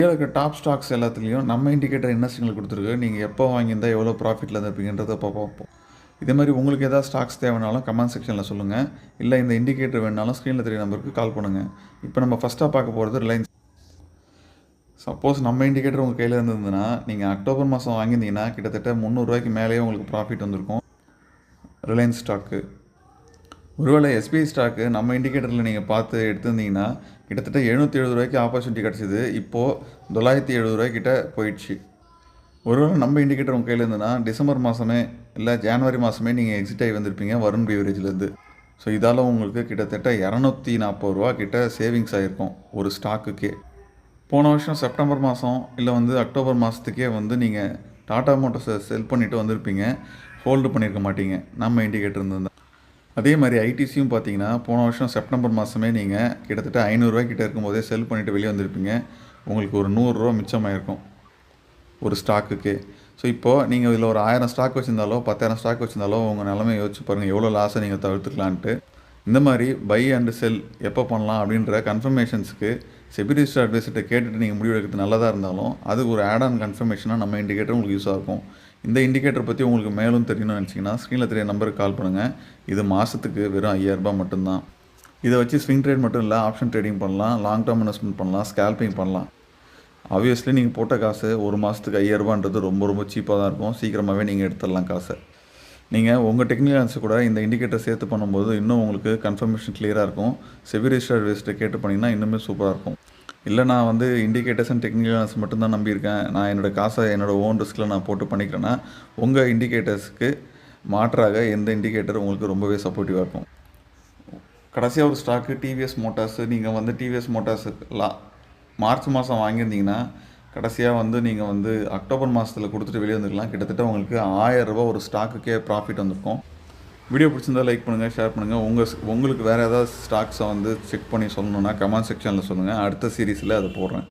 கீழ இருக்க top stocks எல்லாத்துலேயும் நம்ம இண்டிகேட்டர் என்ன சிக்னல் கொடுத்துருக்கு, நீங்கள் எப்போ வாங்கியிருந்தா எவ்வளோ ப்ராஃபிட்டில் இருந்திருப்பீங்கன்றத இப்போ பார்ப்போம். இதே மாதிரி உங்களுக்கு ஏதாவது ஸ்டாக்ஸ் தேவைனாலும் கமெண்ட் செக்ஷனில் சொல்லுங்கள். இல்லை இந்த இண்டிகேட்டர் வேணுனாலும் ஸ்க்ரீனில் தெரிய நம்பருக்கு கால் பண்ணுங்கள். இப்போ நம்ம ஃபஸ்ட்டாக பார்க்க போகிறது ரிலையன்ஸ். சப்போஸ் நம்ம இண்டிகேட்டர் உங்கள் கையில் இருந்ததுன்னா நீங்கள் அக்டோபர் மாதம் வாங்கியிருந்தீங்கன்னா கிட்டத்தட்ட ₹300 மேலேயே உங்களுக்கு ப்ராஃபிட் வந்திருக்கும் ரிலையன்ஸ் ஸ்டாக்கு. ஒருவேளை எஸ்பிஐ ஸ்டாக்கு நம்ம இண்டிகேட்டரில் நீங்கள் பார்த்து எடுத்திருந்தீங்கன்னா கிட்டத்தட்ட ₹770 ஆப்பர்ச்சுனிட்டி கிடச்சிது. இப்போது ₹970 கிட்ட போயிடுச்சு. ஒருவேளை நம்ம இண்டிகேட்டர் உங்கள் கையில் இருந்ததுன்னா டிசம்பர் மாதமே இல்லை ஜனவரி மாதமே நீங்கள் எக்ஸிட் ஆகி வந்திருப்பீங்க வருண் பீவரேஜ்லேருந்து. ஸோ இதால் உங்களுக்கு கிட்டத்தட்ட ₹240 கிட்ட சேவிங்ஸ் ஆகிருக்கும் ஒரு ஸ்டாக்குக்கே. போன வருஷம் செப்டம்பர் மாதம் இல்லை அக்டோபர் மாதத்துக்கே நீங்கள் டாடா மோட்டர்ஸை செல் பண்ணிவிட்டு வந்திருப்பீங்க. ஹோல்டு பண்ணியிருக்க மாட்டீங்க நம்ம இண்டிகேட்டர் இருந்திருந்தால். அதே மாதிரி ஐடிசியும் பார்த்தீங்கன்னா போன வருஷம் செப்டம்பர் மாதமே நீங்கள் கிட்டத்தட்ட ₹500 கிட்ட இருக்கும்போதே செல் பண்ணிவிட்டு வெளியே வந்திருப்பீங்க. உங்களுக்கு ஒரு ₹100 மிச்சமாயிருக்கும் ஒரு ஸ்டாக்குக்கே. ஸோ இப்போது நீங்கள் இதில் ஒரு 1000 ஸ்டாக் வச்சுருந்தாலோ 10,000 ஸ்டாக் வச்சுருந்தாலோ உங்கள் நிலைமை யோசிச்சு பாருங்கள் எவ்வளோ லாஸை நீங்கள் தவிர்த்துக்கலான்ட்டு. இந்த மாதிரி பை அண்டு செல் எப்போ பண்ணலாம் அப்படின்ற கன்ஃபர்மேஷன்ஸுக்கு செபி ரிஜிஸ்டர்ட் அட்வைசர்கிட்ட கேட்டுட்டு நீங்கள் முடிவு எடுக்கிறது நல்லதாக இருந்தாலும் அது ஒரு ஆட் ஆன் கன்ஃபர்மேஷனாக நம்ம இண்டிகேட்டர் உங்களுக்கு யூஸாக இருக்கும். இந்த இண்டிகேட்டர் பற்றி உங்களுக்கு மேலும் தெரியணும்னு நினச்சிங்கன்னா ஸ்க்ரீனில் தெரிய நம்பருக்கு கால் பண்ணுங்கள். இது மாதத்துக்கு வெறும் ₹5000 மட்டும்தான். இதை வச்சு ஸ்விங் ட்ரேட் மட்டும் இல்லை ஆப்ஷன் ட்ரேடிங் பண்ணலாம், லாங் டேர்ம் இன்வெஸ்ட்மெண்ட் பண்ணலாம், ஸ்கேல்பிங் பண்ணலாம். ஆப்வியஸ்லி நீங்கள் போட்ட காசு ஒரு மாதத்துக்கு ₹5000ன்றது ரொம்ப சீப்பாக தான் இருக்கும். சீக்கிரமாகவே நீங்கள் எடுத்துடலாம் காசை. நீங்கள் உங்கள் டெக்னிக்கல் அனாலிசிஸ் கூட இந்த இண்டிகேட்டர் சேர்த்து பண்ணும்போது இன்னும் உங்களுக்கு கன்ஃபர்மேஷன் கிளியராக இருக்கும். செபி ரிஜிஸ்டர்ட் அட்வைசர்கிட்ட கேட்டு பண்ணிங்கன்னா இன்னுமே சூப்பராக இருக்கும். இல்லை நான் இண்டிகேட்டர்ஸ் அண்ட் டெக்னிக்கல் அனாலிசிஸ் மட்டும்தான் நம்பியிருக்கேன், நான் என்னோடய காசை என்னோடய ஓன் ரிஸ்கில் நான் போட்டு பண்ணிக்கிறேன்னா உங்கள் இண்டிகேட்டர்ஸ்க்கு மாற்றாக எந்த இண்டிகேட்டர் உங்களுக்கு ரொம்பவே சப்போர்ட்டிவாக இருக்கும். கடைசியாக ஒரு ஸ்டாக்கு டிவிஎஸ் மோட்டார்ஸு. நீங்கள் டிவிஎஸ் மோட்டார்ஸுலாம் மார்ச் மாதம் வாங்கியிருந்தீங்கன்னா கடைசியாக நீங்கள் அக்டோபர் மாதத்தில் கொடுத்துட்டு வெளியே வந்துருக்கலாம். கிட்டத்தட்ட உங்களுக்கு ₹1000 ஒரு ஸ்டாக்குக்கே ப்ராஃபிட் வந்திருக்கும். வீடியோ பிடிச்சிருந்தால் லைக் பண்ணுங்கள், ஷேர் பண்ணுங்கள். உங்களுக்கு வேறு ஏதாவது ஸ்டாக்ஸை செக் பண்ணி சொல்லணுன்னா கமெண்ட் செக்ஷனில் சொல்லுங்கள். அடுத்த சீரீஸில் அதை போடுறேன்.